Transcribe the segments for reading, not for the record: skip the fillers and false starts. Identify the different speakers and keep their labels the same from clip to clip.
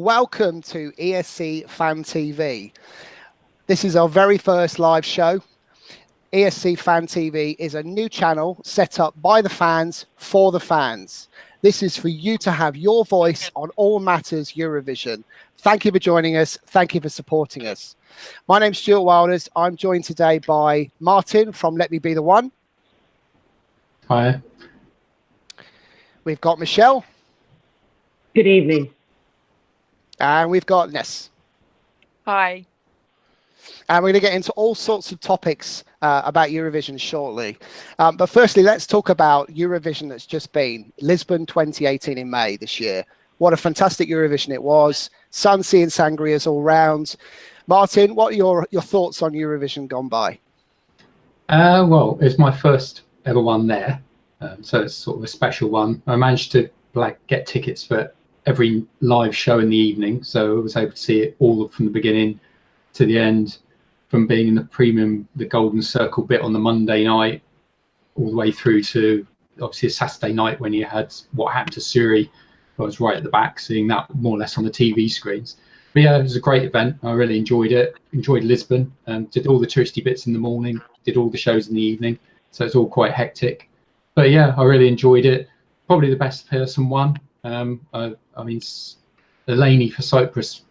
Speaker 1: welcome to ESC Fan TV. This is our very first live show. ESC Fan TV is a new channel set up by the fans for the fans. This is for you to have your voice on all matters Eurovision. Thank you for joining us. Thank you for supporting us. My name's Stuart Wilders. I'm joined today by Martin from Let Me Be the One.
Speaker 2: Hi.
Speaker 1: We've got Michelle.
Speaker 3: Good evening.
Speaker 1: And we've got Ness.
Speaker 4: Hi.
Speaker 1: And we're going to get into all sorts of topics about Eurovision shortly. But firstly, let's talk about Eurovision that's just been. Lisbon 2018 in May this year. What a fantastic Eurovision it was. Sun, sea and sangrias all round. Martin, what are your thoughts on Eurovision gone by?
Speaker 2: Well, it's my first ever one there. So it's sort of a special one. I managed to get tickets for every live show in the evening. So I was able to see it all from the beginning to the end, from being in the premium, the Golden Circle bit on the Monday night, all the way through to obviously a Saturday night when you had What Happened to Suri. I was right at the back, seeing that more or less on the TV screens. But yeah, it was a great event. I really enjoyed it. Enjoyed Lisbon, and did all the touristy bits in the morning, did all the shows in the evening. So it's all quite hectic. But yeah, I really enjoyed it. Probably the best person won. I mean, Eleni for Cyprus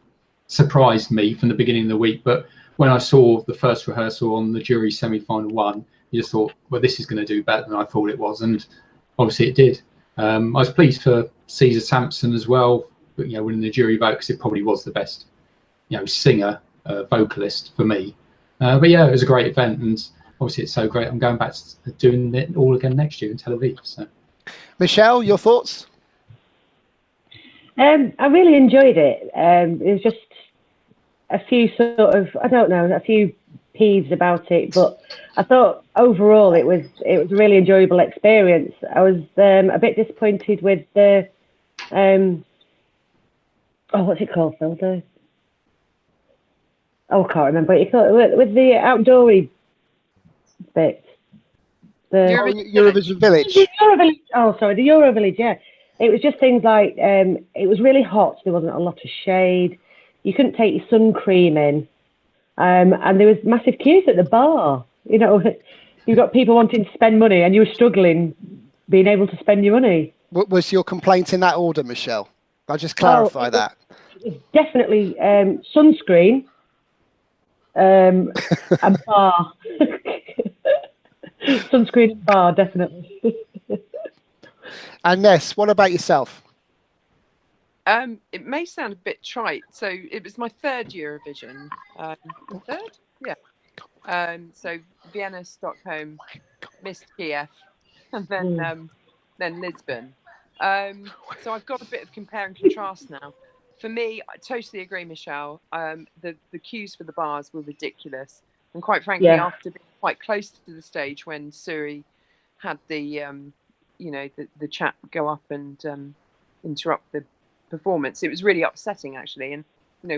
Speaker 2: surprised me from the beginning of the week, but when I saw the first rehearsal on the jury semi-final one, you just thought, well, this is going to do better than I thought it was, and obviously it did. I was pleased for Caesar Sampson as well, but, winning the jury vote, because it probably was the best, singer, vocalist for me. But yeah, it was a great event, and obviously it's so great. I'm going back to doing it all again next year in Tel Aviv. So,
Speaker 1: Michelle, your thoughts?
Speaker 3: I really enjoyed it. It was just a few a few peeves about it, but I thought overall it was a really enjoyable experience. I was a bit disappointed with the what's it called, Phil? I can't remember what you call it, with the outdoorsy bit.
Speaker 1: Eurovision Village.
Speaker 3: The Euro Village, yeah. It was just things like, it was really hot, there wasn't a lot of shade, you couldn't take your sun cream in, and there was massive queues at the bar. You've got people wanting to spend money and you were struggling being able to spend your money.
Speaker 1: What was your complaint in that order, Michelle? I'll just clarify that.
Speaker 3: It was definitely sunscreen and bar. Sunscreen and bar, definitely.
Speaker 1: And Ness, what about yourself?
Speaker 4: It may sound a bit trite. So it was my third Eurovision. Third? Yeah. So Vienna, Stockholm, missed Kiev, and then Lisbon. So I've got a bit of compare and contrast now. For me, I totally agree, Michelle. The queues for the bars were ridiculous. And quite frankly, after being quite close to the stage when Suri had the chap go up and interrupt the performance, it was really upsetting actually. And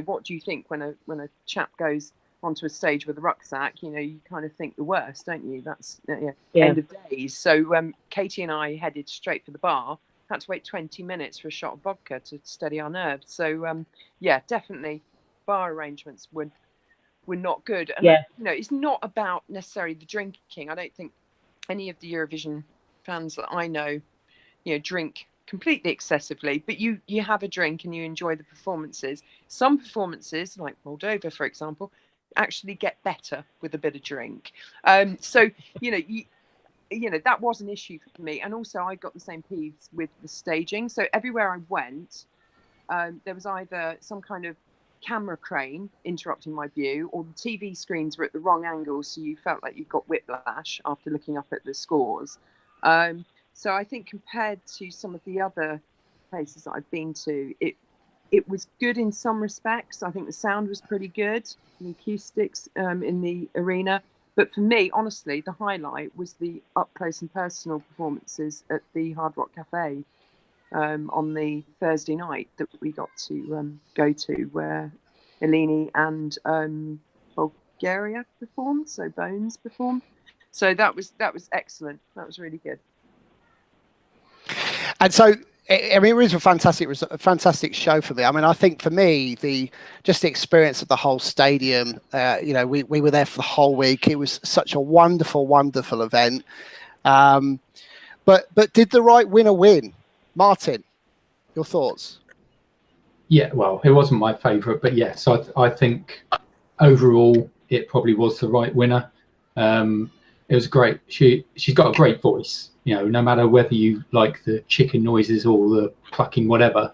Speaker 4: what do you think when a chap goes onto a stage with a rucksack? You kind of think the worst, don't you? That's end of days. So Katie and I headed straight for the bar. Had to wait 20 minutes for a shot of vodka to steady our nerves. So definitely bar arrangements were not good. And it's not about necessarily the drinking. I don't think any of the Eurovision fans that I know drink completely excessively, but you have a drink and you enjoy the performances. Some performances, like Moldova for example, actually get better with a bit of drink. So that was an issue for me. And also I got the same peeves with the staging. So everywhere I went, there was either some kind of camera crane interrupting my view, or the TV screens were at the wrong angle, so you felt like you got whiplash after looking up at the scores. So I think compared to some of the other places that I've been to, it was good in some respects. I think the sound was pretty good, the acoustics in the arena. But for me, honestly, the highlight was the up close and personal performances at the Hard Rock Cafe on the Thursday night that we got to go to, where Eleni and Bulgaria performed, so Bones performed. So that was excellent. That was really good.
Speaker 1: And so I mean, it was a fantastic show for me. I mean, I think for me, the experience of the whole stadium. You know, we were there for the whole week. It was such a wonderful event. But did the right winner win? Martin, your thoughts?
Speaker 2: Yeah, well, it wasn't my favourite, but yes, I think overall it probably was the right winner. It was great. She's got a great voice. You know, no matter whether you like the chicken noises or the clucking, whatever.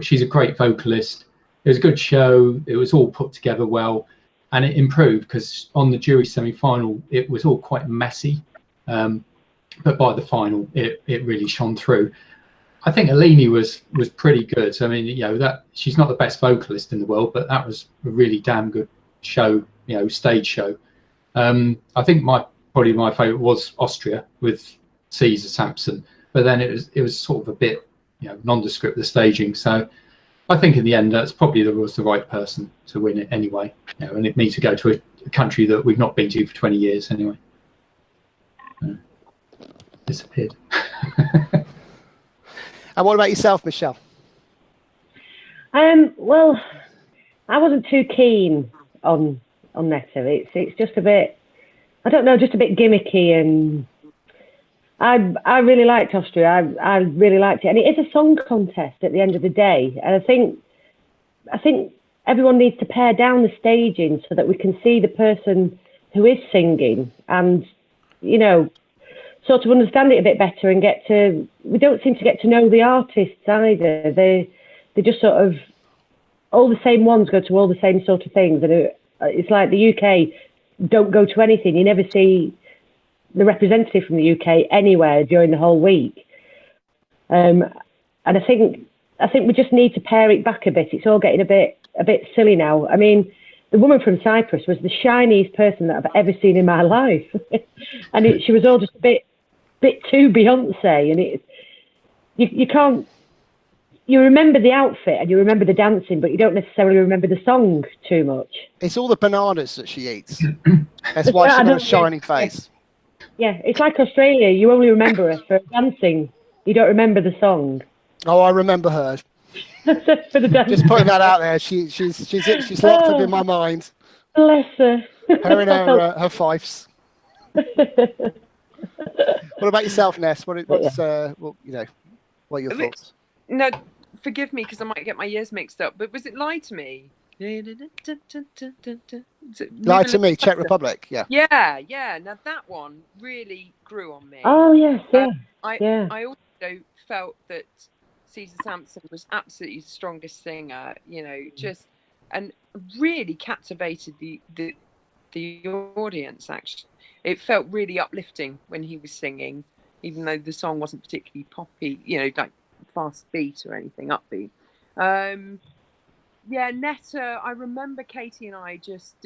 Speaker 2: She's a great vocalist. It was a good show. It was all put together well, and it improved because on the jury semi-final it was all quite messy, but by the final it really shone through. I think Alini was pretty good. I mean, you know, that she's not the best vocalist in the world, but that was a really damn good show. You know, stage show. I think probably my favourite was Austria with Caesar Sampson, but then it was sort of a bit, you know, nondescript, the staging. So I think in the end that's probably was the right person to win it anyway. You know, and it means to go to a country that we've not been to for 20 years anyway. Disappeared.
Speaker 1: And what about yourself, Michelle?
Speaker 3: Well, I wasn't too keen on Netta. It's just a bit, I don't know, just a bit gimmicky, and I really liked Austria. I really liked it, and it is a song contest at the end of the day. And I think everyone needs to pare down the staging so that we can see the person who is singing, and you know, sort of understand it a bit better, and we don't seem to get to know the artists either. They just sort of, all the same ones go to all the same sort of things, and it's like the UK don't go to anything. You never see the representative from the UK anywhere during the whole week. And I think we just need to pare it back a bit. It's all getting a bit silly now. I mean, the woman from Cyprus was the shiniest person that I've ever seen in my life, and she was all just a bit too Beyonce. And you can't. You remember the outfit and you remember the dancing, but you don't necessarily remember the song too much.
Speaker 1: It's all the bananas that she eats. That's why she's got a shining face.
Speaker 3: Yeah, it's like Australia. You only remember her for dancing. You don't remember the song.
Speaker 1: Oh, I remember her.
Speaker 3: For the dancing.
Speaker 1: Just putting that out there. She's locked up in my mind.
Speaker 3: Bless her.
Speaker 1: Her and her fifes. What about yourself, Ness? What are your thoughts?
Speaker 4: No, forgive me because I might get my years mixed up, but was it Lie to Me?
Speaker 1: Lie to Me, Czech Republic, yeah.
Speaker 4: Yeah. Now that one really grew on me.
Speaker 3: Oh, yes, yeah.
Speaker 4: I also felt that Caesar Sampson was absolutely the strongest singer, you know, and really captivated the audience, actually. It felt really uplifting when he was singing, even though the song wasn't particularly poppy, you know, like fast beat or anything upbeat. Netta, I remember Katie and I just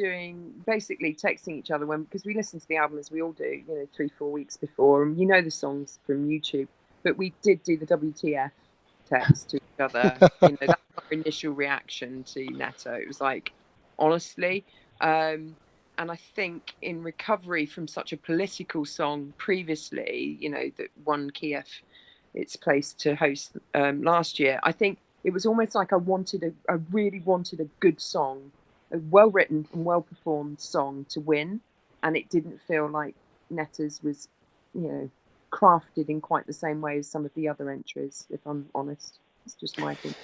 Speaker 4: basically texting each other because we listened to the album as we all do, you know, 3-4 weeks before, and you know the songs from YouTube, but we did do the WTF text to each other. You know, that's our initial reaction to Netta. It was like, honestly, and I think in recovery from such a political song previously, you know, that won Kiev its place to host last year, I think it was almost like I really wanted a good song, a well-written and well-performed song to win, and it didn't feel like Netta's was, you know, crafted in quite the same way as some of the other entries, if I'm honest. It's just my opinion.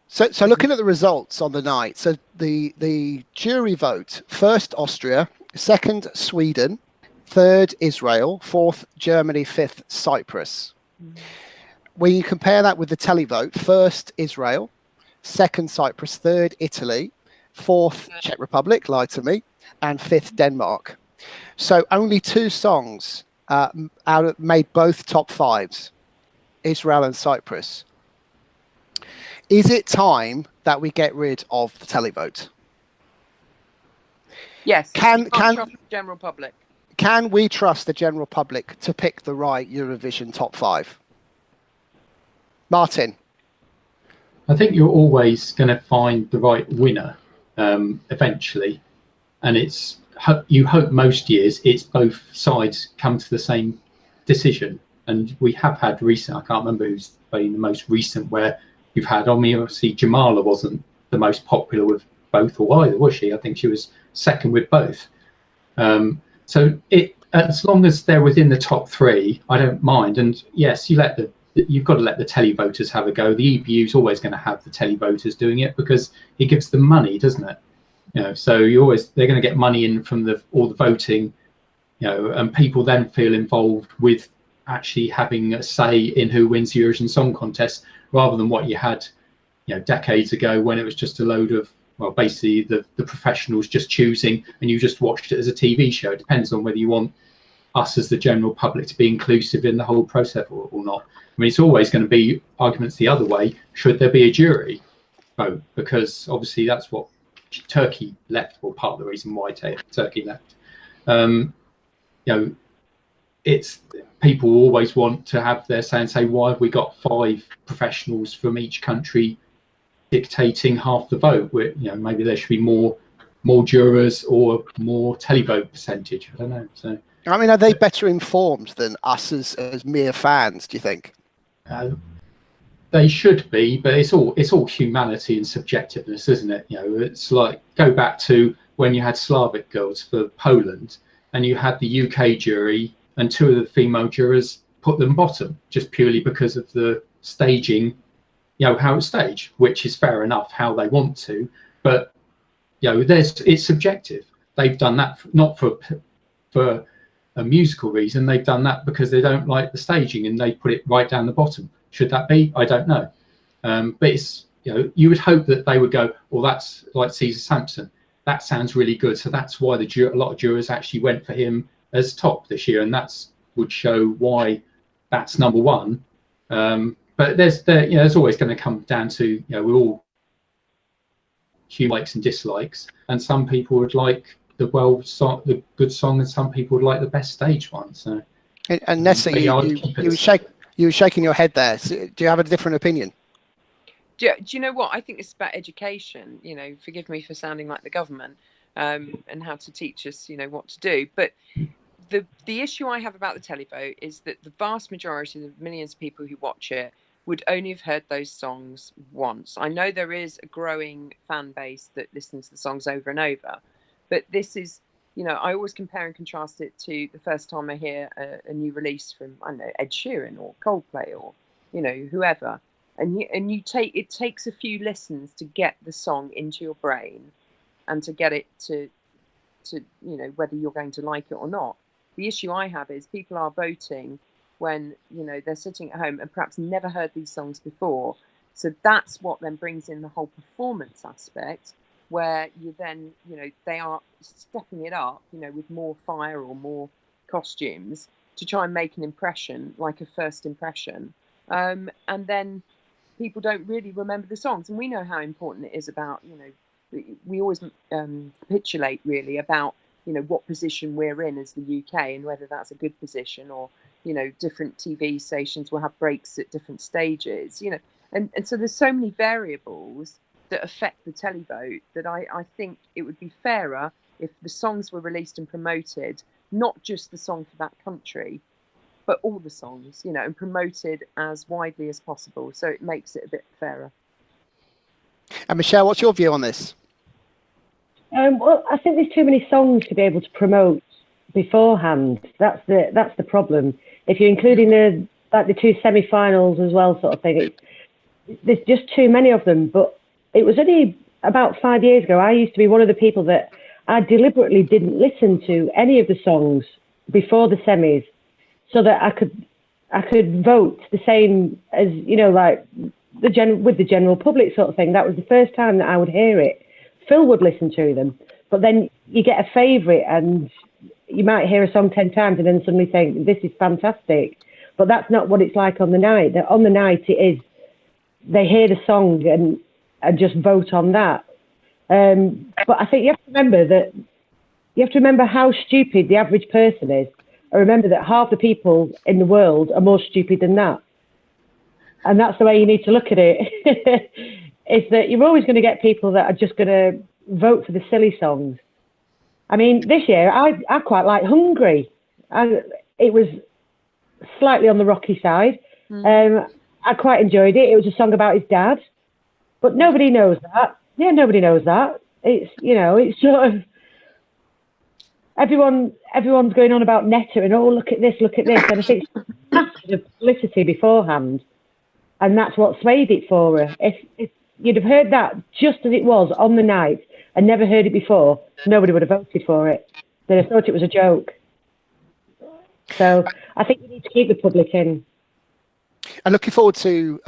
Speaker 1: So looking at the results on the night, so the jury vote: first Austria, second Sweden, third Israel, fourth Germany, fifth Cyprus. When you compare that with the televote, first Israel, second Cyprus, third Italy, fourth Czech Republic, Lie to Me, and fifth Denmark. So only 2 songs made both top 5s, Israel and Cyprus. Is it time that we get rid of the televote?
Speaker 4: Yes. Can trust the general public?
Speaker 1: Can we trust the general public to pick the right Eurovision top 5? Martin?
Speaker 2: I think you're always going to find the right winner eventually, and you hope most years it's both sides come to the same decision. And we have had recent, I can't remember who's been the most recent, where you've had, I mean, obviously Jamala wasn't the most popular with both or either, was she? I think she was second with both. So as long as they're within the top three, I don't mind. And yes, you've got to let the televoters have a go. The EBU is always going to have the televoters doing it because it gives them money, doesn't it? So they're going to get money in from all the voting, and people then feel involved with actually having a say in who wins the Eurovision Song Contest, rather than what you had, decades ago when it was just a load of, well, basically the professionals just choosing and you just watched it as a TV show. It depends on whether you want us as the general public to be inclusive in the whole process or not. I mean, it's always going to be arguments the other way. Should there be a jury vote? Because obviously that's what Turkey left, or part of the reason why Turkey left. It's people always want to have their say and say, why have we got 5 professionals from each country dictating half the vote? Where, maybe there should be more jurors or more televote percentage. I don't know. So
Speaker 1: I mean, are they better informed than us as mere fans, do you think?
Speaker 2: They should be, but it's all humanity and subjectiveness, isn't it? It's like, go back to when you had Slavic girls for Poland and you had the UK jury and 2 of the female jurors put them bottom just purely because of the staging, how it's staged, which is fair enough, how they want to, but it's subjective. They've done that not for a musical reason. They've done that because they don't like the staging and they put it right down the bottom. Should that be? I don't know. But it's, you would hope that they would go, well, that's like Caesar Sampson. That sounds really good. So that's why a lot of jurors actually went for him as top this year, and would show why that's number one. But there's always going to come down to, we're all human likes and dislikes, and some people would like the good song, and some people would like the best stage one. So,
Speaker 1: and Nessa, you were shaking your head there. So do you have a different opinion?
Speaker 4: Do you know what? I think it's about education. Forgive me for sounding like the government, and how to teach us, what to do. But the issue I have about the televote is that the vast majority of the millions of people who watch it would only have heard those songs once. I know there is a growing fan base that listens to the songs over and over, but this is, I always compare and contrast it to the first time I hear a new release from, I don't know, Ed Sheeran or Coldplay or, whoever. And it takes a few listens to get the song into your brain and to get it to whether you're going to like it or not. The issue I have is people are voting when, they're sitting at home and perhaps never heard these songs before. So that's what then brings in the whole performance aspect, where you then, they are stepping it up, with more fire or more costumes to try and make an impression, like a first impression. And then people don't really remember the songs. And we know how important it is about, we always capitulate really about, what position we're in as the UK and whether that's a good position, or, different TV stations will have breaks at different stages, and so there's so many variables that affect the televote that I think it would be fairer if the songs were released and promoted, not just the song for that country, but all the songs, and promoted as widely as possible. So it makes it a bit fairer.
Speaker 1: And Michelle, what's your view on this?
Speaker 3: Well, I think there's too many songs to be able to promote beforehand. That's the problem. If you're including the 2 semi-finals as well, sort of thing, there's just too many of them. But it was only about 5 years ago, I used to be one of the people that I deliberately didn't listen to any of the songs before the semis, so that I could vote the same as, like with the general public sort of thing. That was the first time that I would hear it. Phil would listen to them, but then you get a favourite and you might hear a song 10 times and then suddenly think, this is fantastic. But that's not what it's like on the night. On the night, it is, they hear the song and just vote on that. But I think you have to remember how stupid the average person is. I remember that half the people in the world are more stupid than that. And that's the way you need to look at it. Is that you're always going to get people that are just going to vote for the silly songs. I mean, this year, I quite like Hungry. It was slightly on the rocky side. I quite enjoyed it. It was a song about his dad, but nobody knows that. Yeah, nobody knows that. It's, you know, it's sort of everyone's going on about Netta and, oh, look at this, and I think it's massive publicity beforehand, and that's what swayed it for her. If you'd have heard that just as it was on the night and never heard it before, nobody would have voted for it. They'd have thought it was a joke. So I think you need to keep the public in.
Speaker 1: And looking forward to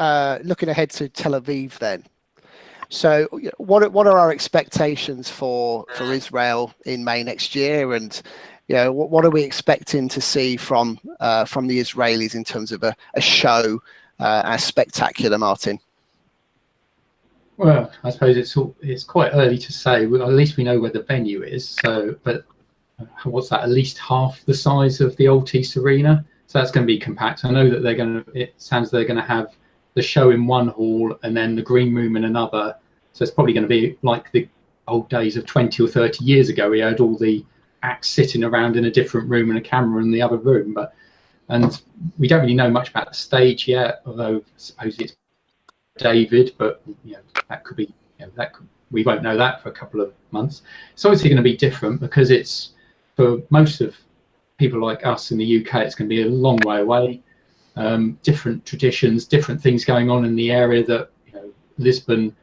Speaker 1: looking ahead to Tel Aviv then. So what are our expectations for Israel in May next year, and what are we expecting to see from the Israelis in terms of a show as spectacular, Martin?
Speaker 2: Well, I suppose it's quite early to say. Well, at least we know where the venue is. So, but what's that? At least half the size of the Altice Arena. So that's going to be compact. I know that it sounds they're going to have the show in one hall and then the green room in another. So it's probably going to be like the old days of 20 or 30 years ago. We had all the acts sitting around in a different room and a camera in the other room. And we don't really know much about the stage yet, although supposedly it's David, but that could be, we won't know that for a couple of months. It's obviously going to be different because it's, for most of people like us in the UK, it's going to be a long way away. Different traditions, different things going on in the area that Lisbon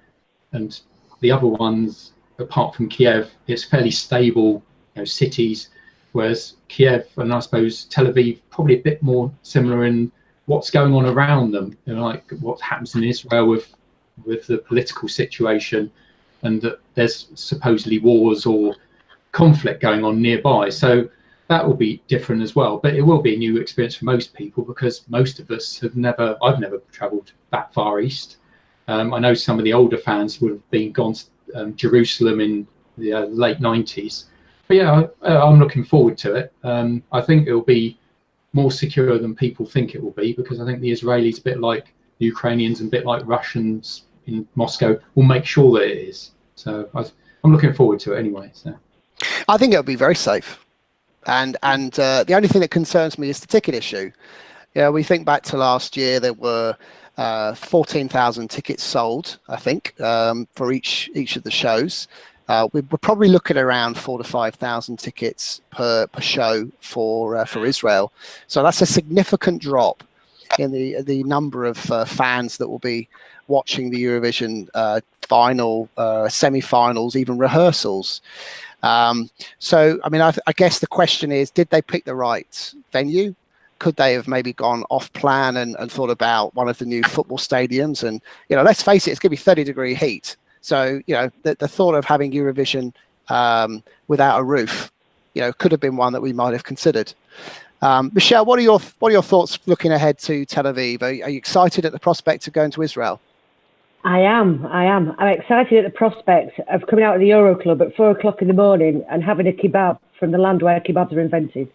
Speaker 2: and the other ones, apart from Kiev, it's fairly stable cities, whereas Kiev and I suppose Tel Aviv probably a bit more similar in what's going on around them, like what happens in Israel with the political situation, and that there's supposedly wars or conflict going on nearby. So that will be different as well, but it will be a new experience for most people because most of us I've never travelled that far east. I know some of the older fans would have gone to Jerusalem in the late 90s. But yeah, I'm looking forward to it. I think it'll be more secure than people think it will be, because I think the Israelis, a bit like the Ukrainians and a bit like Russians in Moscow, will make sure that it is. So I'm looking forward to it anyway. So
Speaker 1: I think it'll be very safe. And the only thing that concerns me is the ticket issue. We think back to last year, there were 14,000 tickets sold, I think, for each of the shows. We're probably looking around 4,000 to 5,000 tickets per show for Israel. So that's a significant drop in the number of fans that will be watching the Eurovision final, semi-finals, even rehearsals. So, I mean, I guess the question is, did they pick the right venue? Could they have maybe gone off plan and thought about one of the new football stadiums? And, let's face it, it's going to be 30-degree heat. So, the thought of having Eurovision without a roof, could have been one that we might have considered. Michelle, what are your thoughts looking ahead to Tel Aviv? Are you excited at the prospect of going to Israel?
Speaker 3: I am. I'm excited at the prospect of coming out of the Euro Club at 4 o'clock in the morning and having a kebab from the land where kebabs are invented.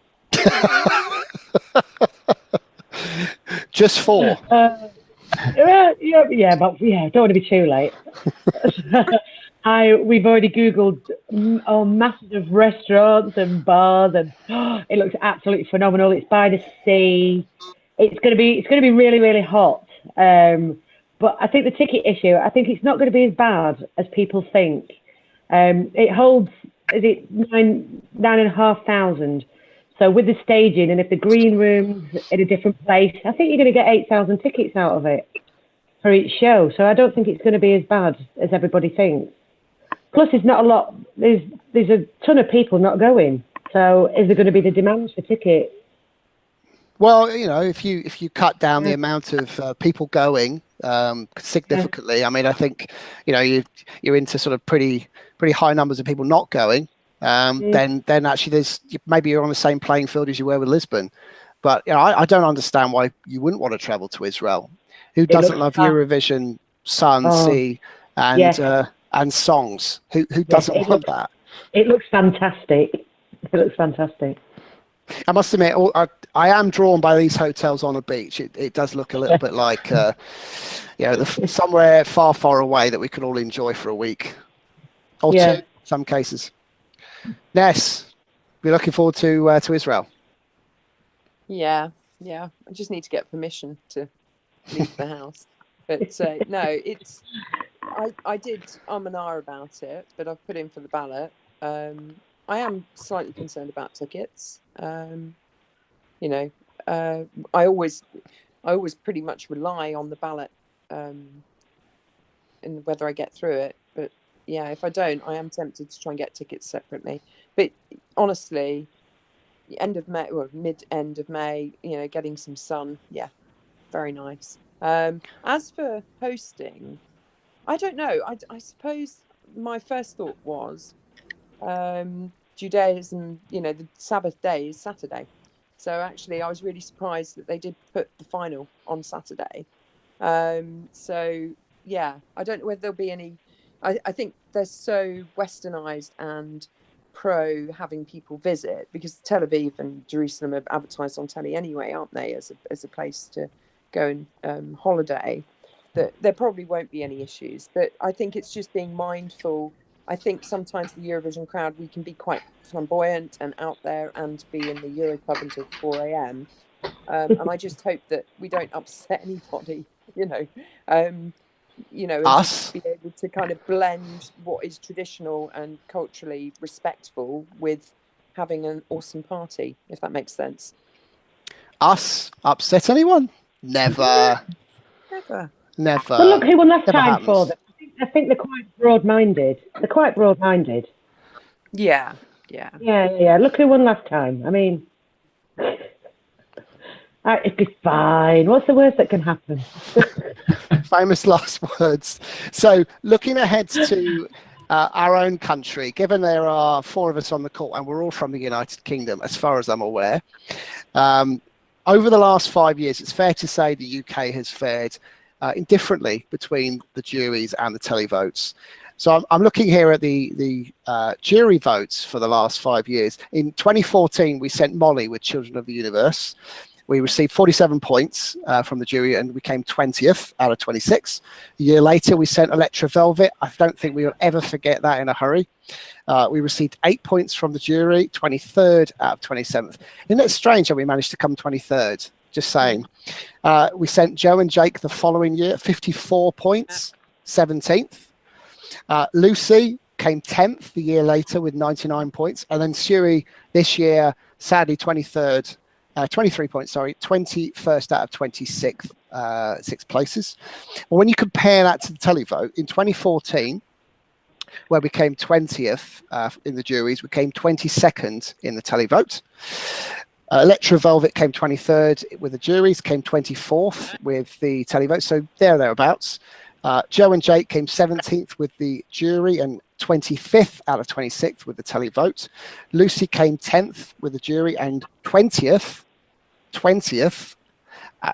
Speaker 1: Just 4.
Speaker 3: But don't want to be too late. We've already Googled masses of restaurants and bars, and it looks absolutely phenomenal. It's by the sea. It's going to be really, really hot. But I think the ticket issue, I think it's not going to be as bad as people think. It holds, is it 9,500? So with the staging, and if the green room's in a different place, I think you're going to get 8,000 tickets out of it for each show. So I don't think it's going to be as bad as everybody thinks. Plus, there's not a lot. There's a ton of people not going. So is there going to be the demand for tickets?
Speaker 1: Well, if you cut down the amount of people going significantly, I mean, I think you're into sort of pretty high numbers of people not going. Then actually maybe you're on the same playing field as you were with Lisbon. But I don't understand why you wouldn't want to travel to Israel. Who doesn't love Eurovision, sun, sea, and songs? Who doesn't want that?
Speaker 3: It looks fantastic.
Speaker 1: I must admit, I am drawn by these hotels on a beach. It does look a little bit like somewhere far, far away that we can all enjoy for a week or two, in some cases. Ness, we're looking forward to Israel.
Speaker 4: Yeah, Yeah, I just need to get permission to leave the house. But no, it's I did and ah about it, but I've put in for the ballot. I am slightly concerned about tickets. You know, I always pretty much rely on the ballot and whether I get through it. But yeah, if I don't, I am tempted to try and get tickets separately. But honestly, end of May or mid-end of May, you know, getting some sun, yeah, very nice. As for hosting, I don't know. I suppose my first thought was Judaism, you know, the Sabbath day is Saturday. So actually, I was really surprised that they did put the final on Saturday. So yeah, I don't know whether there'll be any. I think they're so westernized and pro having people visit, because Tel Aviv and Jerusalem are advertised on telly anyway, aren't they, as a place to go and holiday, that there probably won't be any issues. But I think it's just being mindful. I think sometimes the Eurovision crowd, we can be quite flamboyant and out there and be in the Euro Club until 4 a.m. And I just hope that we don't upset anybody, and
Speaker 1: Us?
Speaker 4: just be able to kind of blend what is traditional and culturally respectful with having an awesome party, if that makes sense.
Speaker 1: Us? Upset anyone? Never.
Speaker 4: Never.
Speaker 1: Never.
Speaker 3: Well, look who won last
Speaker 1: Never
Speaker 3: time
Speaker 1: happens.
Speaker 3: for them. I think they're quite broad-minded.
Speaker 4: Yeah.
Speaker 3: Yeah. Look who won last time. I mean, it'd be fine. What's the worst that can happen?
Speaker 1: Famous last words. So, looking ahead to our own country, given there are 4 of us on the call and we're all from the United Kingdom, as far as I'm aware, over the last 5 years, it's fair to say the UK has fared indifferently between the juries and the televotes. So I'm looking here at the jury votes for the last 5 years. In 2014, we sent Molly with Children of the Universe. We received 47 points from the jury and we came 20th out of 26. A year later, we sent Electra Velvet. I don't think we will ever forget that in a hurry. We received 8 points from the jury, 23rd out of 27th. Isn't it strange that we managed to come 23rd? Just saying. We sent Joe and Jake the following year, 54 points, 17th. Lucy came 10th the year later with 99 points. And then Suri this year, sadly, 23 points, 21st out of 26 places. Well, when you compare that to the televote, in 2014, where we came 20th in the juries, we came 22nd in the televote. Electra Velvet came 23rd with the juries, came 24th with the televote, so thereabouts. Joe and Jake came 17th with the jury and 25th out of 26th with the televote. Lucy came 10th with the jury and 20th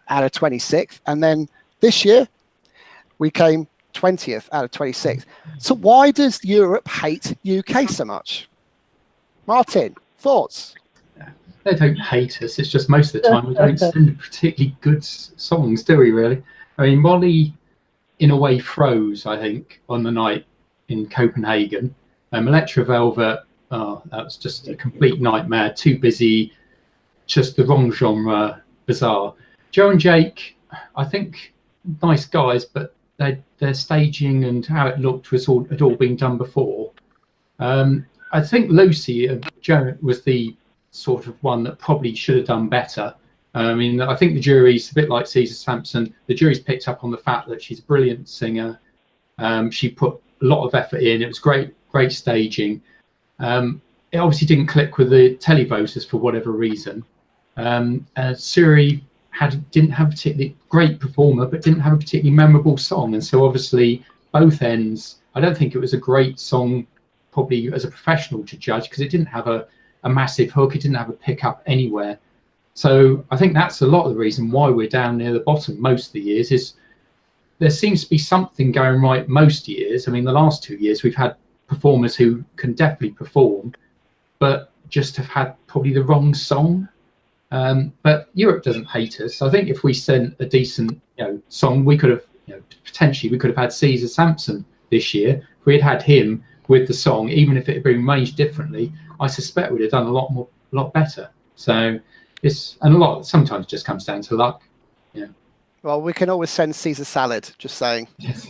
Speaker 1: out of 26th. And then this year, we came 20th out of 26th. So why does Europe hate UK so much? Martin, thoughts?
Speaker 2: They don't hate us. It's just most of the time we don't send particularly good songs, do we, really? I mean, Molly, in a way, froze, I think, on the night in Copenhagen. Electra Velvet, that was just a complete nightmare. Too busy, just the wrong genre, bizarre. Joe and Jake, I think, nice guys, but their staging and how it looked had all been done before. I think Lucy, Joe, was the sort of one that probably should have done better. I mean, I think the jury's a bit like Caesar Sampson. The jury's picked up on the fact that she's a brilliant singer. She put a lot of effort in. It was great staging. It obviously didn't click with the televoters for whatever reason. Suri didn't have a particularly great performer, but didn't have a particularly memorable song. And so obviously both ends, I don't think it was a great song, probably as a professional to judge, because it didn't have a massive hook. It didn't have a pickup anywhere. So I think that's a lot of the reason why we're down near the bottom most of the years, is there seems to be something going right most years. I mean, the last 2 years we've had performers who can definitely perform, but just have had probably the wrong song. But Europe doesn't hate us. I think if we sent a decent song, we could have potentially had Caesar Sampson this year. If we had him with the song, even if it had been arranged differently, I suspect we'd have done a lot better. So and a lot sometimes just comes down to luck. Yeah.
Speaker 1: Well, we can always send Caesar salad. Just saying.
Speaker 2: Yes.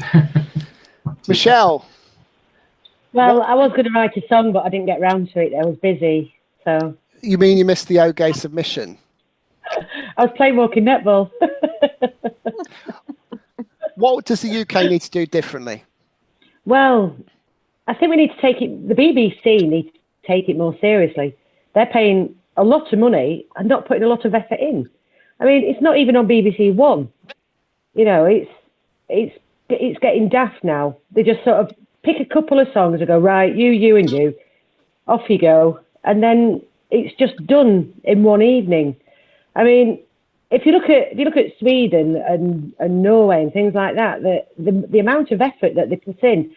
Speaker 1: Michelle.
Speaker 3: Well, I was going to write a song, but I didn't get round to it. I was busy. So.
Speaker 1: You mean you missed the Oge submission?
Speaker 3: I was playing walking netball.
Speaker 1: What does the UK need to do differently?
Speaker 3: Well, I think we need to take it. The BBC needs to take it more seriously. They're paying a lot of money and not putting a lot of effort in. I mean, it's not even on BBC One. You know, it's getting daft now. They just sort of pick a couple of songs and go, right, you and you, off you go, and then it's just done in one evening. I mean, if you look at Sweden and Norway and things like that, the amount of effort that they put in,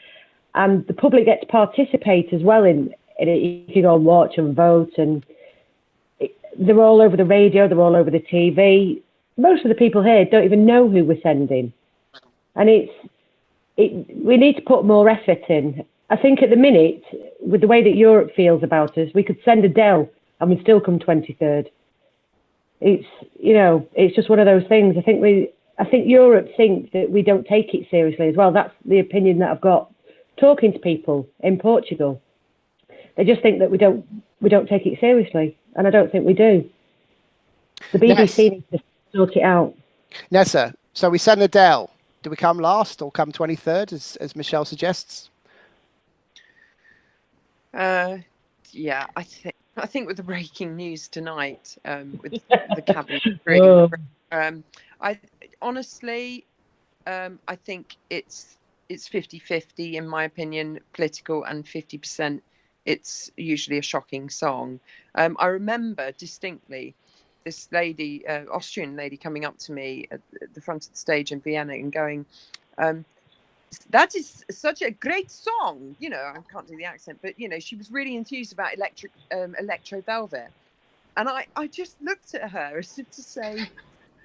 Speaker 3: and the public get to participate as well in it. You can go and watch and vote, and they're all over the radio, they're all over the TV. Most of the people here don't even know who we're sending, and we need to put more effort in. I think at the minute, with the way that Europe feels about us, we could send Adele and we'd still come 23rd. It's just one of those things. I think Europe thinks that we don't take it seriously as well. That's the opinion that I've got talking to people in Portugal. They just think that we don't take it seriously, and I don't think we do. The BBC needs to sort it out.
Speaker 1: Nessa, so we send Adele. Do we come last or come 23rd, as Michelle suggests?
Speaker 4: Yeah, I think with the breaking news tonight, with the cabinet, I honestly, I think it's 50-50 in my opinion, political, and 50% it's usually a shocking song. I remember distinctly this lady, Austrian lady, coming up to me at the front of the stage in Vienna and going, that is such a great song. You know, I can't do the accent, but you know, she was really enthused about Electro Velvet, and I just looked at her as if to say,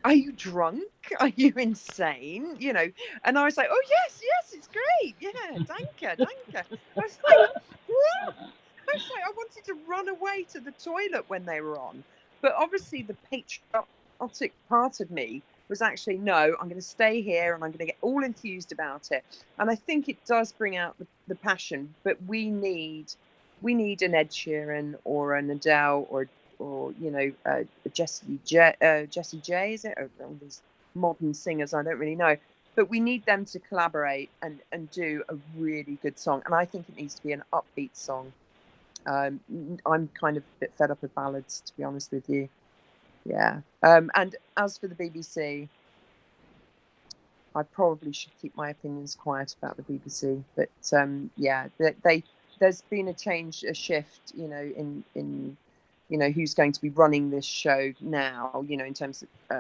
Speaker 4: are you drunk? Are you insane? You know, and I was like, oh yes, it's great. Yeah, danke. I was like, what? I was like, I wanted to run away to the toilet when they were on, but obviously the patriotic part of me was actually, no, I'm going to stay here and I'm going to get all enthused about it. And I think it does bring out the passion, but we need an Ed Sheeran or an Adele or you know, Jessie J, is it? Or all these modern singers, I don't really know. But we need them to collaborate and do a really good song. And I think it needs to be an upbeat song. I'm kind of a bit fed up with ballads, to be honest with you. Yeah. And as for the BBC, I probably should keep my opinions quiet about the BBC. But yeah, there's been a shift, you know, in you know, who's going to be running this show now, you know, in terms of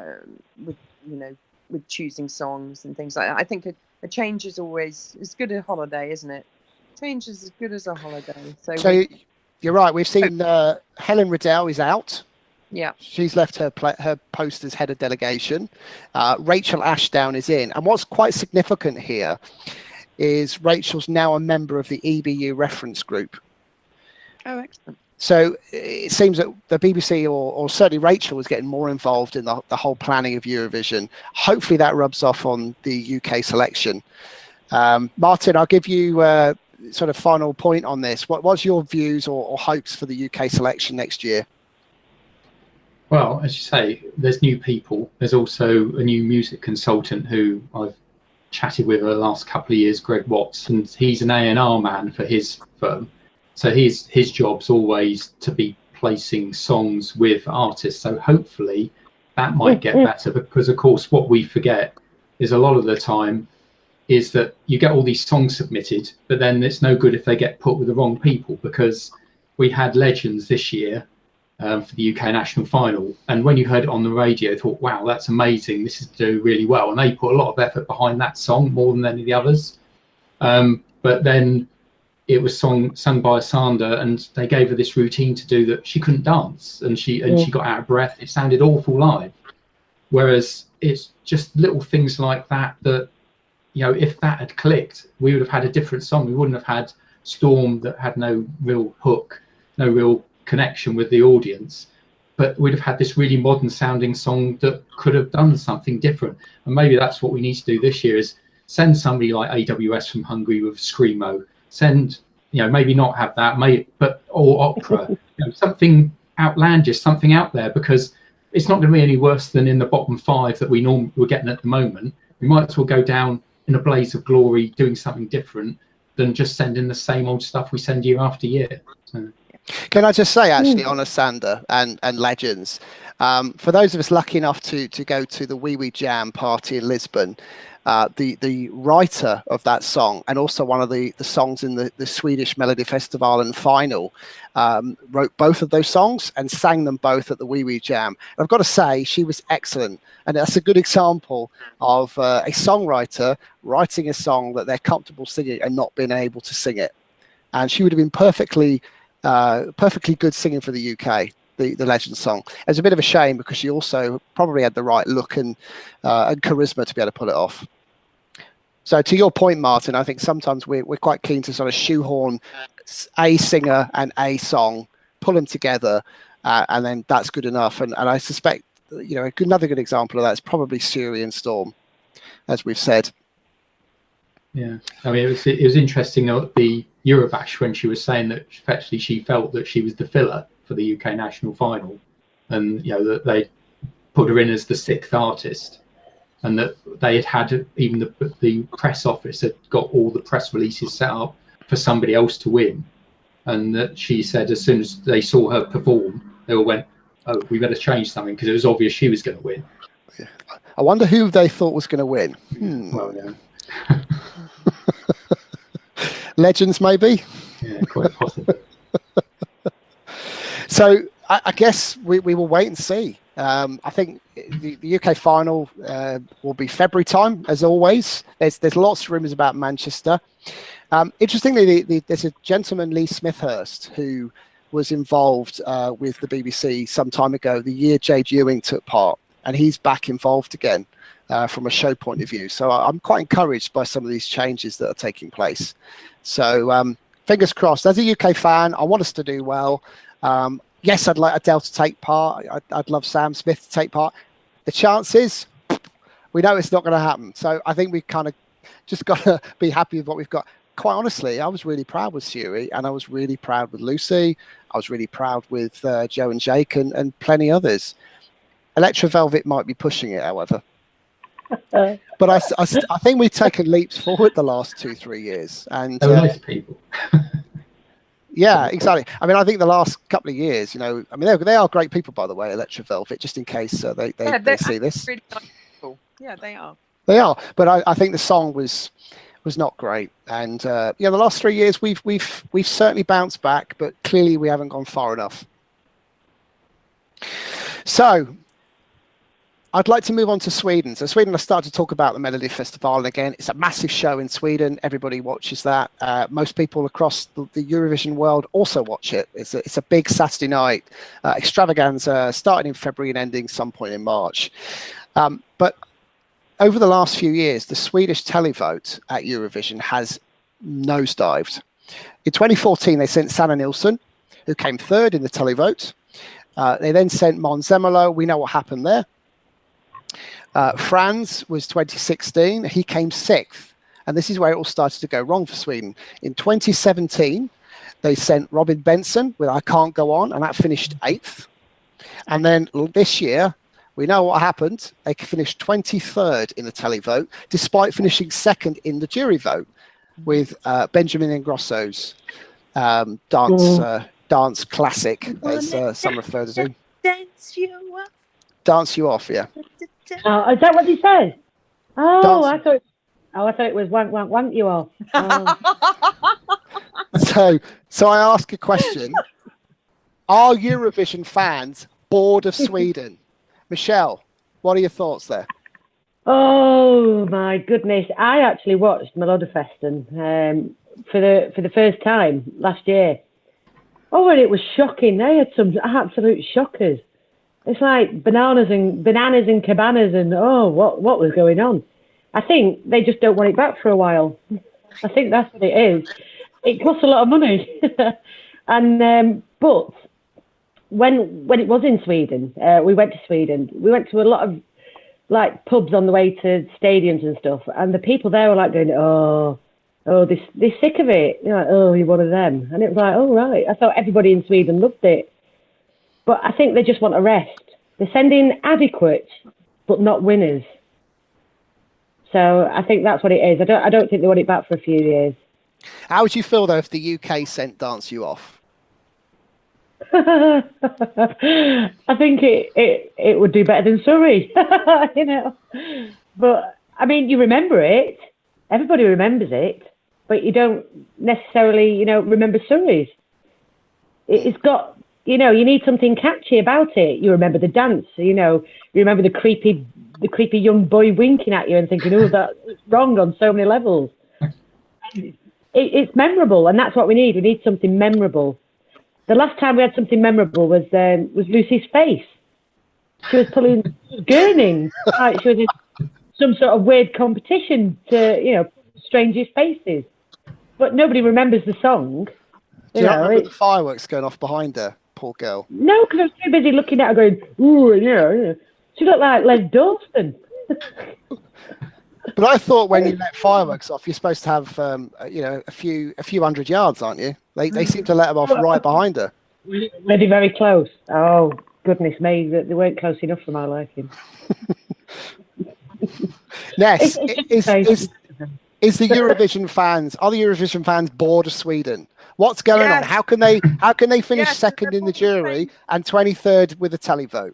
Speaker 4: with choosing songs and things like that. I think a change is always as good as a holiday, isn't it? Change is as good as a holiday. So
Speaker 1: you're right. We've seen Helen Riddell is out.
Speaker 4: Yeah,
Speaker 1: she's left her post as head of delegation. Rachel Ashdown is in, and what's quite significant here is Rachel's now a member of the EBU reference group.
Speaker 4: Oh, excellent.
Speaker 1: So it seems that the BBC, or certainly Rachel, was getting more involved in the whole planning of Eurovision. Hopefully that rubs off on the UK selection. Martin, I'll give you sort of final point on this. What's your views or hopes for the UK selection next year?
Speaker 2: Well, as you say, there's new people. There's also a new music consultant who I've chatted with over the last couple of years, Greg Watts, and he's an A&R man for his firm. So his job's always to be placing songs with artists. So hopefully that might get better, because of course what we forget is a lot of the time is that you get all these songs submitted, but then it's no good if they get put with the wrong people, because we had Legends this year for the UK national final, and when you heard it on the radio, you thought, wow, that's amazing, this is doing really well, and they put a lot of effort behind that song, more than any of the others. But then it was sung by Asanda, and they gave her this routine to do that she couldn't dance, and she got out of breath. It sounded awful live. Whereas it's just little things like that, you know, if that had clicked, we would have had a different song. We wouldn't have had Storm that had no real hook, no real connection with the audience. but we'd have had this really modern sounding song that could have done something different. And maybe that's what we need to do this year, is send somebody like AWS from Hungary with Screamo. Send, maybe not have that, or opera, something outlandish, something out there, because it's not going to be any worse than in the bottom 5 that we're getting at the moment. We might as well go down in a blaze of glory doing something different than just sending the same old stuff we send year after year. So.
Speaker 1: Can I just say, actually, on Asander and Legends, for those of us lucky enough to go to the Wee Wee Jam party in Lisbon, the writer of that song, and also one of the songs in the Swedish Melody Festival and final, wrote both of those songs and sang them both at the Wee Wee Jam. And I've got to say, she was excellent. And that's a good example of a songwriter writing a song that they're comfortable singing and not being able to sing it. And she would have been perfectly good singing for the UK, the Legends song. It's a bit of a shame because she also probably had the right look and charisma to be able to pull it off. So to your point, Martin, I think sometimes we're quite keen to sort of shoehorn a singer and a song, pull them together, and then that's good enough. And I suspect, another good example of that is probably Syrian Storm, as we've said.
Speaker 2: Yeah, I mean, it was interesting at the Eurobash when she was saying that actually she felt that she was the filler for the UK national final, and that they put her in as the 6th artist, and that they had even the press office had got all the press releases set up for somebody else to win, and that she said as soon as they saw her perform, they all went, "Oh, we better change something," because it was obvious she was going to win.
Speaker 1: Yeah. I wonder who they thought was going to win.
Speaker 2: Well, yeah.
Speaker 1: Legends, maybe.
Speaker 2: Yeah, quite possible.
Speaker 1: So I guess we will wait and see. I think the UK final will be February time, as always. There's lots of rumours about Manchester. Interestingly, there's a gentleman, Lee Smithhurst, who was involved with the BBC some time ago, the year Jade Ewing took part, and he's back involved again from a show point of view. So I'm quite encouraged by some of these changes that are taking place. So fingers crossed. As a UK fan, I want us to do well. Yes, I'd like Adele to take part. I'd love Sam Smith to take part. The chances, we know it's not going to happen. So I think we kind of just got to be happy with what we've got. Quite honestly, I was really proud with Siri, and I was really proud with Lucy. I was really proud with Joe and Jake and plenty others. Electra Velvet might be pushing it, however. But I think we've taken leaps forward the last 2-3 years. And
Speaker 2: nice people.
Speaker 1: Yeah, exactly. I mean, I think the last couple of years, I mean, they are great people, by the way, Electra Velvet, just in case they see this.
Speaker 4: Really nice people. Yeah, they are.
Speaker 1: They are, but I think the song was not great. And the last 3 years we've certainly bounced back, but clearly we haven't gone far enough. So I'd like to move on to Sweden. So Sweden, I started to talk about the Melody Festival, and again, it's a massive show in Sweden. Everybody watches that. Most people across the Eurovision world also watch it. It's a big Saturday night extravaganza, starting in February and ending some point in March. But over the last few years, the Swedish televote at Eurovision has nosedived. In 2014, they sent Sanna Nilsson, who came 3rd in the televote. They then sent Måns Zelmerlöw. We know what happened there. Franz was 2016. He came 6th. And this is where it all started to go wrong for Sweden. In 2017, they sent Robin Benson with I Can't Go On, and that finished 8th. And then this year, we know what happened. They finished 23rd in the televote, despite finishing 2nd in the jury vote with Benjamin Ingrosso's dance classic, as some refer to it.
Speaker 4: Dance you up.
Speaker 1: Dance You Off, yeah.
Speaker 3: Oh, is that what he says? Oh, I thought it was wank you off. Oh.
Speaker 1: So I ask a question. Are Eurovision fans bored of Sweden? Michelle, what are your thoughts there?
Speaker 3: Oh my goodness! I actually watched Melodifesten for the first time last year. Oh, and it was shocking. They had some absolute shockers. It's like bananas and cabanas, and what was going on? I think they just don't want it back for a while. I think that's what it is. It costs a lot of money, and but when it was in Sweden, we went to Sweden. We went to a lot of like pubs on the way to stadiums and stuff, and the people there were like going, oh, they're sick of it. You're like, oh, you're one of them, and it was like, oh right. I thought everybody in Sweden loved it, but I think they just want a rest. They're sending adequate, but not winners. So I think that's what it is. I don't think they want it back for a few years.
Speaker 1: How would you feel though if the UK sent Dance You Off?
Speaker 3: I think it would do better than Surrey, you know. But I mean, you remember it. Everybody remembers it, but you don't necessarily, you know, remember Surrey's. It's got, you know, you need something catchy about it. You remember the dance, you know. You remember the creepy young boy winking at you and thinking, oh, that's wrong on so many levels. It's memorable, and that's what we need. We need something memorable. The last time we had something memorable was Lucy's face. She was gurning. Like she was in some sort of weird competition to, you know, strangest faces. But nobody remembers the song.
Speaker 1: Do you not remember the fireworks going off behind her, poor girl?
Speaker 3: No, because I was too busy looking at her going, ooh, yeah. She looked like Les Dawson.
Speaker 1: But I thought when you let fireworks off, you're supposed to have, you know, a few hundred yards, aren't you? They seem to let them off right behind her.
Speaker 3: Were they very close? Oh, goodness me, they weren't close enough for my liking.
Speaker 1: Ness, is the Eurovision fans, are the Eurovision fans bored of Sweden? What's going on? How can they finish second in the jury and 23rd with a televote?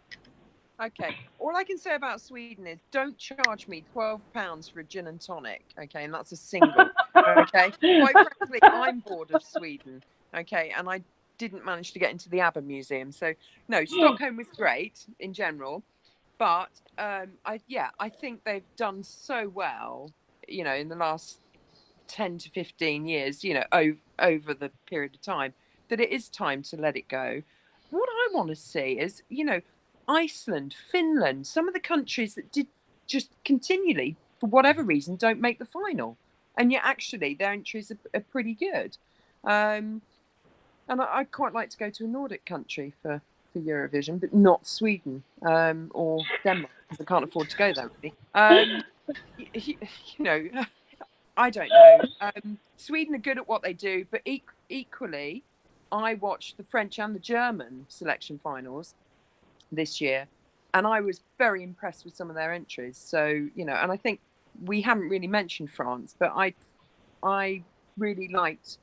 Speaker 4: Okay, all I can say about Sweden is don't charge me £12 for a gin and tonic, okay, and that's a single, okay? Quite frankly, I'm bored of Sweden, okay, and I didn't manage to get into the ABBA museum, so no, Stockholm was great in general, but I think they've done so well, you know, in the last 10 to 15 years, you know, over the period of time, that it is time to let it go. What I want to see is, you know, Iceland, Finland, some of the countries that did just continually, for whatever reason, don't make the final. And yet actually their entries are pretty good. And I'd quite like to go to a Nordic country for Eurovision, but not Sweden or Denmark, because I can't afford to go there really. You know, I don't know. Sweden are good at what they do, but equally, I watched the French and the German selection finals this year, and I was very impressed with some of their entries. So, you know, and I think we haven't really mentioned France, but I really liked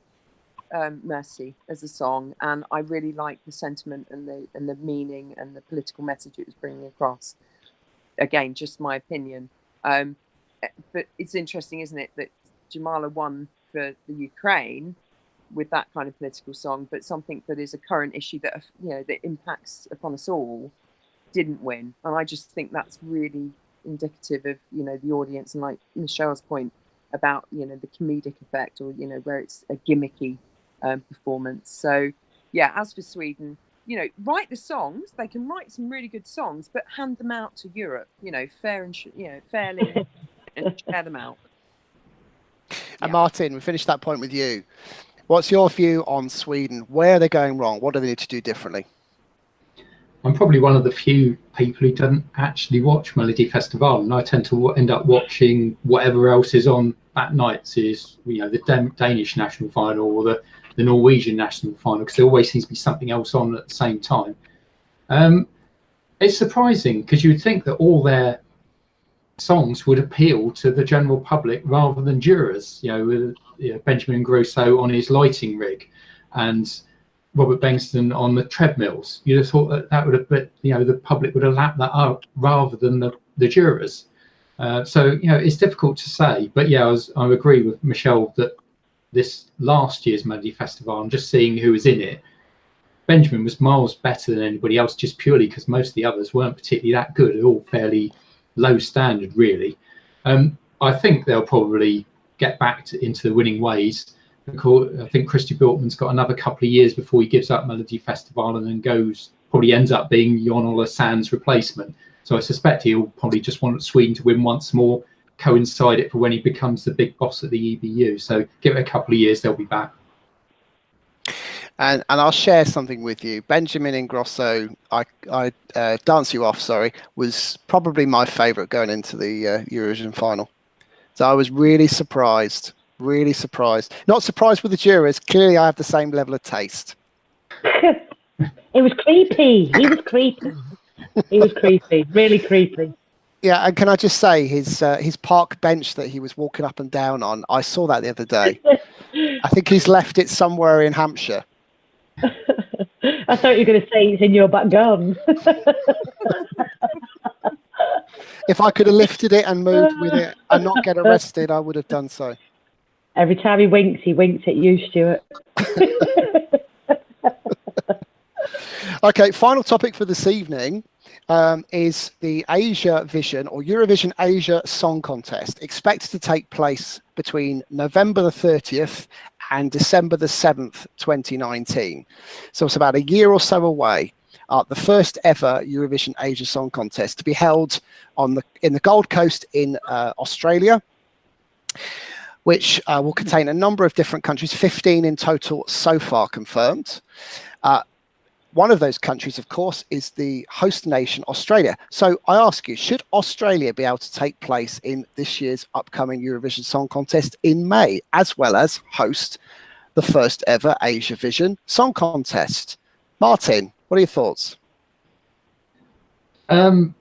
Speaker 4: Mercy as a song, and I really liked the sentiment and the meaning and the political message it was bringing across. Again, just my opinion. But it's interesting, isn't it, that Jamala won for the Ukraine with that kind of political song, but something that is a current issue that, you know, that impacts upon us all didn't win. And I just think that's really indicative of, you know, the audience, and like Michelle's point about, you know, the comedic effect, or, you know, where it's a gimmicky performance. So yeah, as for Sweden, you know, write the songs. They can write some really good songs, but hand them out to Europe, you know, fairly and share them out.
Speaker 1: And Martin, we finished that point with you. What's your view on Sweden? Where are they going wrong? What do they need to do differently?
Speaker 2: I'm probably one of the few people who doesn't actually watch Melody Festival, and I tend to end up watching whatever else is on that night. Is, you know, the Danish national final or the Norwegian national final, because there always seems to be something else on at the same time. It's surprising, because you would think that all their songs would appeal to the general public rather than jurors. You know, with Benjamin Grosso on his lighting rig and Robert Bengston on the treadmills. You'd have thought that would have been, you know, the public would have lapped that up rather than the jurors. So, you know, it's difficult to say. But yeah, I agree with Michelle that this last year's Melody Festival, I'm just seeing who was in it. Benjamin was miles better than anybody else, just purely because most of the others weren't particularly that good. They're all fairly low standard, really. I think they'll probably get back into the winning ways. I think Christy Biltman's got another couple of years before he gives up Melody Festival and then probably ends up being Jon Ola Sand's replacement. So I suspect he'll probably just want Sweden to win once more, coincide it for when he becomes the big boss at the EBU. So give it a couple of years, they'll be back.
Speaker 1: And I'll share something with you. Benjamin Ingrosso, I Dance You Off, sorry, was probably my favourite going into the Eurovision final. So I was really surprised. Really surprised. Not surprised with the jurors. Clearly, I have the same level of taste.
Speaker 3: It was creepy. He was creepy. He was creepy. Really creepy.
Speaker 1: Yeah, and can I just say his park bench that he was walking up and down on? I saw that the other day. I think he's left it somewhere in Hampshire.
Speaker 3: I thought you were going to say it's in your back garden.
Speaker 1: If I could have lifted it and moved with it and not get arrested, I would have done so.
Speaker 3: Every time he winks at you, Stuart.
Speaker 1: Okay, final topic for this evening is the Asia Vision or Eurovision Asia Song Contest, expected to take place between November the 30th and December the 7th, 2019. So it's about a year or so away. The first ever Eurovision Asia Song Contest to be held in the Gold Coast in Australia, which will contain a number of different countries, 15 in total so far confirmed. One of those countries, of course, is the host nation, Australia. So I ask you, should Australia be able to take place in this year's upcoming Eurovision Song Contest in May, as well as host the first ever Asia Vision Song Contest? Martin, what are your thoughts?
Speaker 2: Well,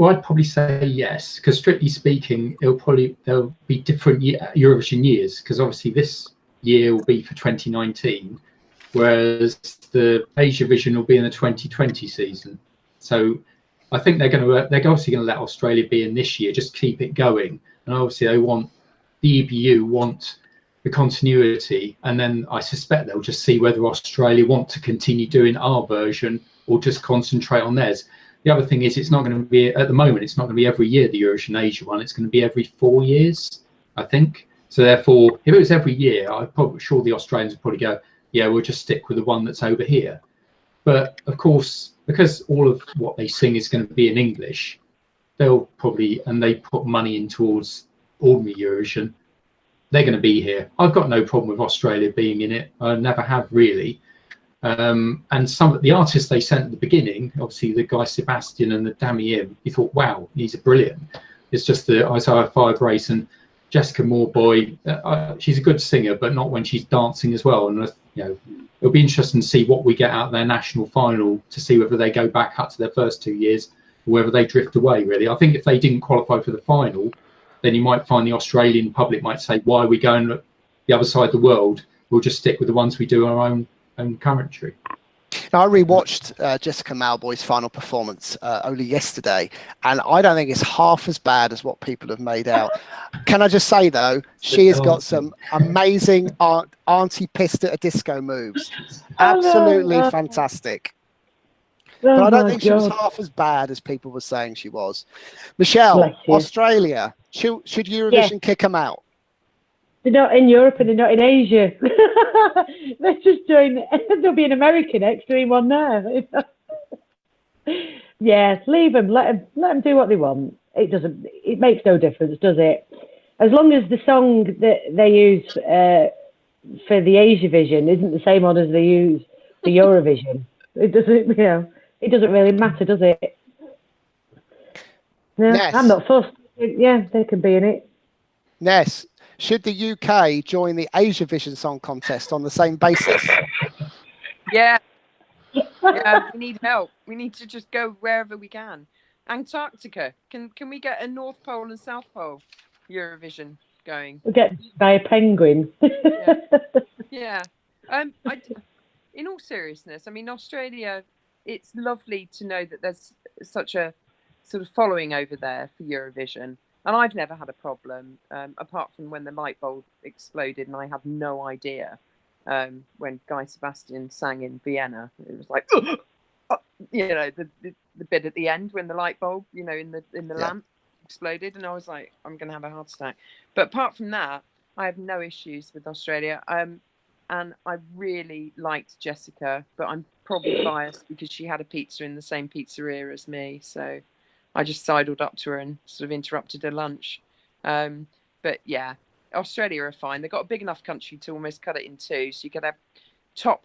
Speaker 2: I'd probably say yes, because strictly speaking, there'll be different Eurovision years, because obviously this year will be for 2019. Whereas the Asia Vision will be in the 2020 season. So I think they're obviously going to let Australia be in this year, just keep it going. And obviously the EBU want the continuity. And then I suspect they'll just see whether Australia want to continue doing our version or just concentrate on theirs. The other thing is it's not going to be, at the moment, it's not going to be every year, the Eurovision Asia one. It's going to be every 4 years, I think. So therefore, if it was every year, I'm probably sure the Australians would probably go, yeah, we'll just stick with the one that's over here. But of course, because all of what they sing is going to be in English, they'll probably, and they put money in towards ordinary Eurovision, they're going to be here. I've got no problem with Australia being in it. I never have really. And some of the artists they sent at the beginning, obviously the guy Sebastian and the Damien, you thought, wow, these are brilliant. It's just the Isaiah Firebrace and Jessica Moorboy, she's a good singer, but not when she's dancing as well. And it'll be interesting to see what we get out of their national final, to see whether they go back up to their first 2 years or whether they drift away, really. I think if they didn't qualify for the final, then you might find the Australian public might say, why are we going the other side of the world? We'll just stick with the ones we do our own country.
Speaker 1: Now, I rewatched Jessica Malboy's final performance only yesterday, and I don't think it's half as bad as what people have made out. Can I just say, though, she has got some amazing auntie pissed at a disco moves. Absolutely fantastic. But I don't think she was half as bad as people were saying she was. Michelle, Australia, should Eurovision kick them out?
Speaker 3: They're not in Europe and they're not in Asia. They're just doing. There'll be an American next doing one there. Yes, leave them. Let them do what they want. It makes no difference, does it? As long as the song that they use for the Asia Vision isn't the same one as they use for Eurovision, it doesn't. It doesn't really matter, does it? No,
Speaker 1: Ness.
Speaker 3: I'm not fussed. Yeah, they can be in it.
Speaker 1: Ness. Should the UK join the Asia Vision Song Contest on the same basis?
Speaker 4: Yeah. Yeah, we need help. We need to just go wherever we can. Antarctica. Can we get a North Pole and South Pole Eurovision going?
Speaker 3: We'll get by a penguin.
Speaker 4: Yeah. In all seriousness, I mean, Australia, it's lovely to know that there's such a sort of following over there for Eurovision. And I've never had a problem, apart from when the light bulb exploded and I had no idea when Guy Sebastian sang in Vienna. It was like, the bit at the end when the light bulb, in the lamp exploded, and I was like, I'm going to have a heart attack. But apart from that, I have no issues with Australia. And I really liked Jessica, but I'm probably biased because she had a pizza in the same pizzeria as me. So I just sidled up to her and sort of interrupted her lunch. But yeah, Australia are fine. They've got a big enough country to almost cut it in two. So you could have top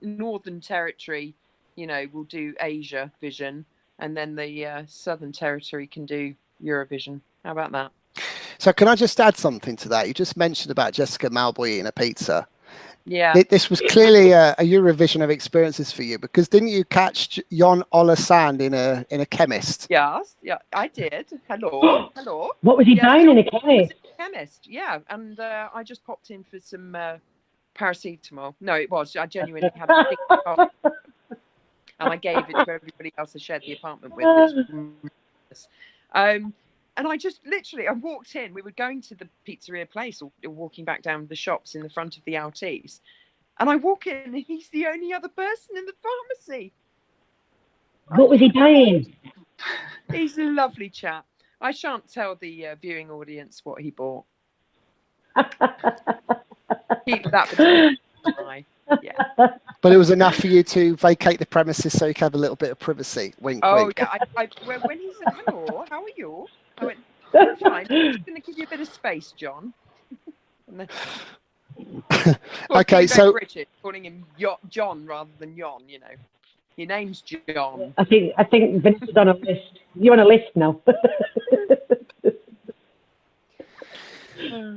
Speaker 4: Northern Territory, will do Asia Vision, and then the Southern Territory can do Eurovision. How about that?
Speaker 1: So can I just add something to that? You just mentioned about Jessica Malboy eating a pizza.
Speaker 4: Yeah.
Speaker 1: This was clearly a Eurovision of experiences for you, because didn't you catch Jon Ola Sand in a chemist?
Speaker 4: Yes, yeah, I did. Hello.
Speaker 3: What was he buying in a chemist?
Speaker 4: Chemist, yeah. And I just popped in for some paracetamol. No, it was. I genuinely had a big cough, and I gave it to everybody else I shared the apartment with. And I just literally, I walked in. We were going to the pizzeria place, or walking back down the shops in the front of the Altis. And I walk in, and he's the only other person in the pharmacy.
Speaker 3: What was he buying?
Speaker 4: He's a lovely chap. I shan't tell the viewing audience what he bought. Keep that between us. Yeah.
Speaker 1: But it was enough for you to vacate the premises so you could have a little bit of privacy. Wink, wink.
Speaker 4: Yeah. When he said, "Hello, how are you?" I went, "I'm fine. I'm just going to give you a bit of space, John." And then,
Speaker 1: Okay, so
Speaker 4: British, calling him John rather than Jon. Your name's John.
Speaker 3: I think Vince is on a list. You're on a list now.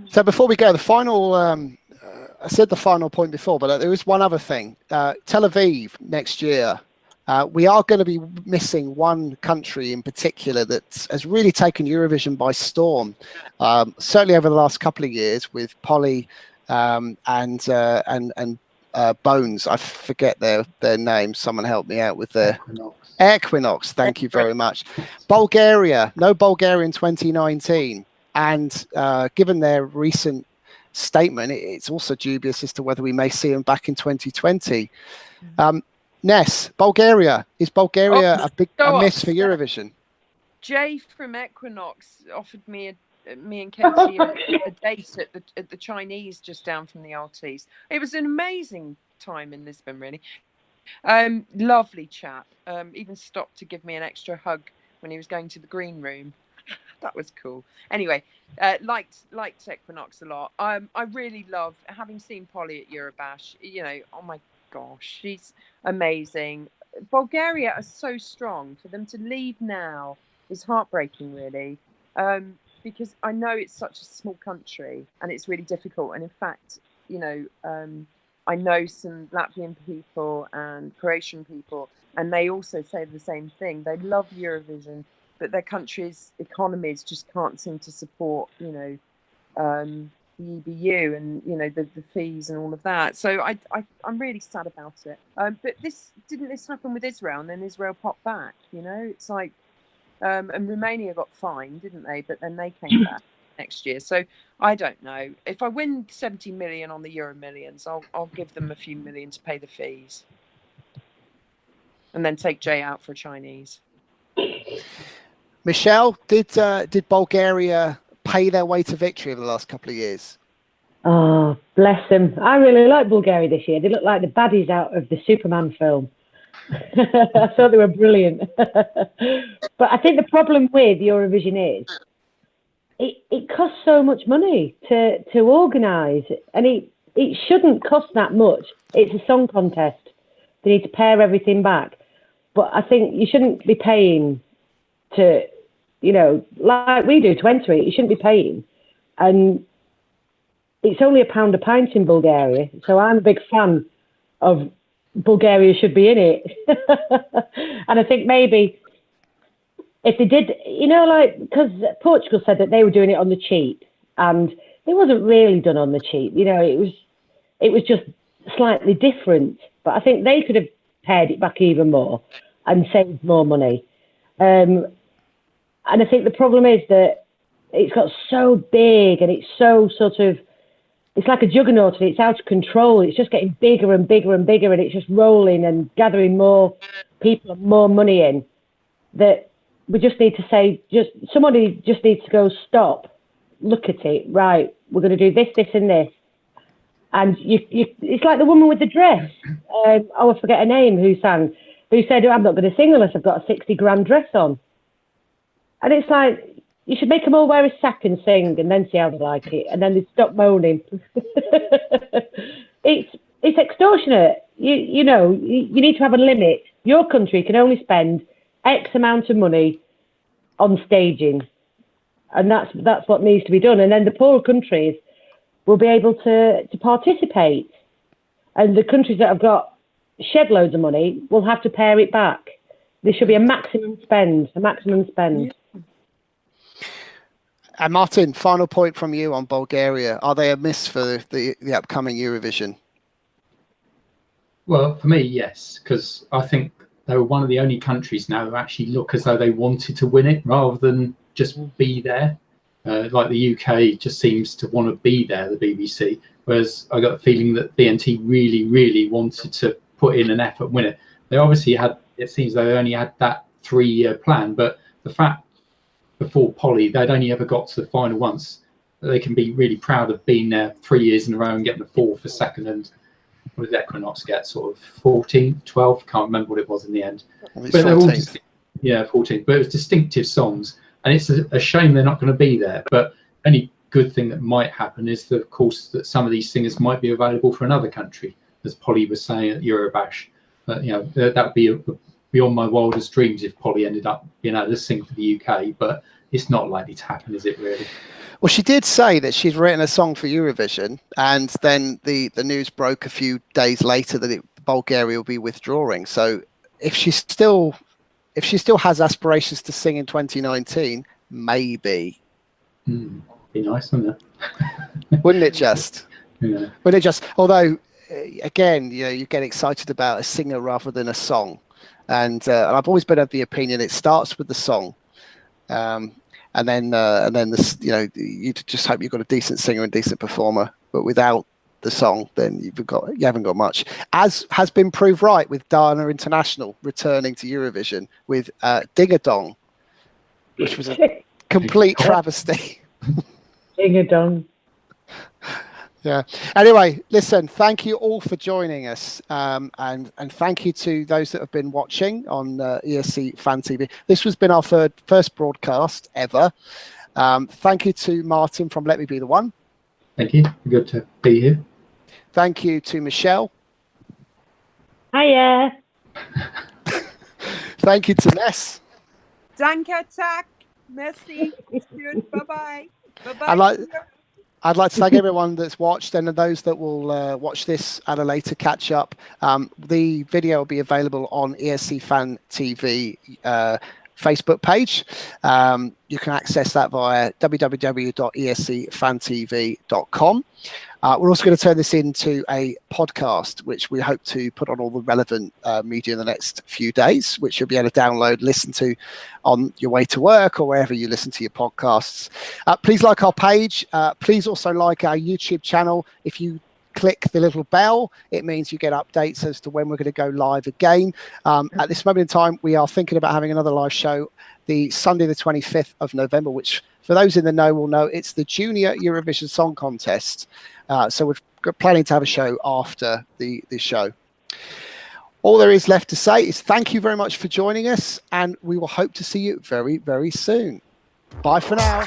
Speaker 1: So before we go, the final, I said the final point before, but there is one other thing. Tel Aviv next year, we are going to be missing one country in particular that has really taken Eurovision by storm. Certainly over the last couple of years with Polly and Bones. I forget their names. Someone help me out with their Equinox. Thank you very much. Bulgaria, no Bulgaria in 2019. And given their recent statement, it's also dubious as to whether we may see them back in 2020. Ness, Bulgaria. Is Bulgaria a miss for Eurovision?
Speaker 4: Jay from Equinox offered me and Katie a date at the Chinese just down from the Altis. It was an amazing time in Lisbon, really. Lovely chap. Even stopped to give me an extra hug when he was going to the green room. That was cool. Anyway, liked Equinox a lot. I really love, having seen Polly at Eurobash. Oh my gosh, she's amazing. Bulgaria are so strong. For them to leave now is heartbreaking, really. Because I know it's such a small country and it's really difficult. And in fact, I know some Latvian people and Croatian people, and they also say the same thing. They love Eurovision, but their country's economies just can't seem to support, the EBU and, the fees and all of that. So I'm really sad about it. But didn't this happen with Israel? And then Israel popped back, It's like, and Romania got fined, didn't they? But then they came back next year. So I don't know. If I win 70 million on the Euro Millions, I'll give them a few million to pay the fees, and then take Jay out for a Chinese.
Speaker 1: Michelle, did Bulgaria pay their way to victory over the last couple of years?
Speaker 3: Oh, bless them. I really like Bulgaria this year. They look like the baddies out of the Superman film. I thought they were brilliant. But I think the problem with Eurovision is it costs so much money to organise, and it shouldn't cost that much. It's a song contest. They need to pare everything back. But I think you shouldn't be paying to, like we do to enter it. You shouldn't be paying. And it's only £1 a pint in Bulgaria. So I'm a big fan of Bulgaria should be in it. And I think maybe if they did, because Portugal said that they were doing it on the cheap, and it wasn't really done on the cheap. It was just slightly different. But I think they could have pared it back even more and saved more money. And I think the problem is that it's got so big and it's so it's like a juggernaut and it's out of control. It's just getting bigger and bigger and bigger, and it's just rolling and gathering more people and more money in, that we just need to say, somebody just needs to go, stop, look at it, right, we're going to do this, this and this. And it's like the woman with the dress. I forget her name, who said, I'm not going to sing unless I've got a 60 grand dress on. And it's like, you should make them all wear a sack and sing, and then see how they like it, and then they stop moaning. It's it's extortionate. You know, you need to have a limit. Your country can only spend X amount of money on staging, and that's what needs to be done. And then the poorer countries will be able to participate, and the countries that have got shed loads of money will have to pare it back. There should be a maximum spend.
Speaker 1: And Martin, final point from you on Bulgaria. Are they a miss for the upcoming Eurovision?
Speaker 2: Well, for me, yes, because I think they were one of the only countries now who actually look as though they wanted to win it rather than just be there. Like the UK just seems to want to be there, the BBC, whereas I got the feeling that BNT really, really wanted to put in an effort and win it. They obviously had, it seems they only had that 3-year plan, but the fact before Polly, they'd only ever got to the final once, they can be really proud of being there 3 years in a row and getting the 4th for second. And what did Equinox get? Sort of 14, 12? Can't remember what it was in the end. But they're all 14. But it was distinctive songs, and it's a shame they're not going to be there. But any good thing that might happen is that, of course, that some of these singers might be available for another country, as Polly was saying at Eurobash. But you know, that would be beyond my wildest dreams if Polly ended up being able to sing for the UK. But it's not likely to happen, is it really?
Speaker 1: Well, she did say that she'd written a song for Eurovision, and then the news broke a few days later that Bulgaria will be withdrawing. So if she still has aspirations to sing in 2019, maybe.
Speaker 2: Be nice, wouldn't
Speaker 1: it? Wouldn't it just?
Speaker 2: Yeah.
Speaker 1: Wouldn't it just? Although, again, you know, you get excited about a singer rather than a song, and I've always been of the opinion it starts with the song. And then this, you know, you just hope you've got a decent singer and decent performer, but without the song, then you haven't got much. As has been proved right with Dana International returning to Eurovision with Ding a Dong, which was a complete travesty.
Speaker 3: Ding a Dong.
Speaker 1: Yeah. Anyway, listen, thank you all for joining us. And thank you to those that have been watching on ESC Fan TV. This has been our first broadcast ever. Thank you to Martin from Let Me Be the One.
Speaker 2: Thank you. Good to be here.
Speaker 1: Thank you to Michelle.
Speaker 3: Hiya.
Speaker 1: Thank you to Ness.
Speaker 4: Danke, tak. Merci. Good. Bye-bye. Bye-bye.
Speaker 1: I'd like to thank everyone that's watched, and those that will watch this at a later catch up. The video will be available on ESC Fan TV Facebook page. You can access that via www.escfantv.com. We're also going to turn this into a podcast, which we hope to put on all the relevant media in the next few days, which you'll be able to download, listen to on your way to work or wherever you listen to your podcasts. Please like our page. Please also like our YouTube channel. If you click the little bell, it means you get updates as to when we're going to go live again. At this moment in time, we are thinking about having another live show the Sunday, the 25th of November, which for those in the know will know it's the Junior Eurovision Song Contest. So we're planning to have a show after the show. All there is left to say is thank you very much for joining us, and we will hope to see you very, very soon. Bye for now.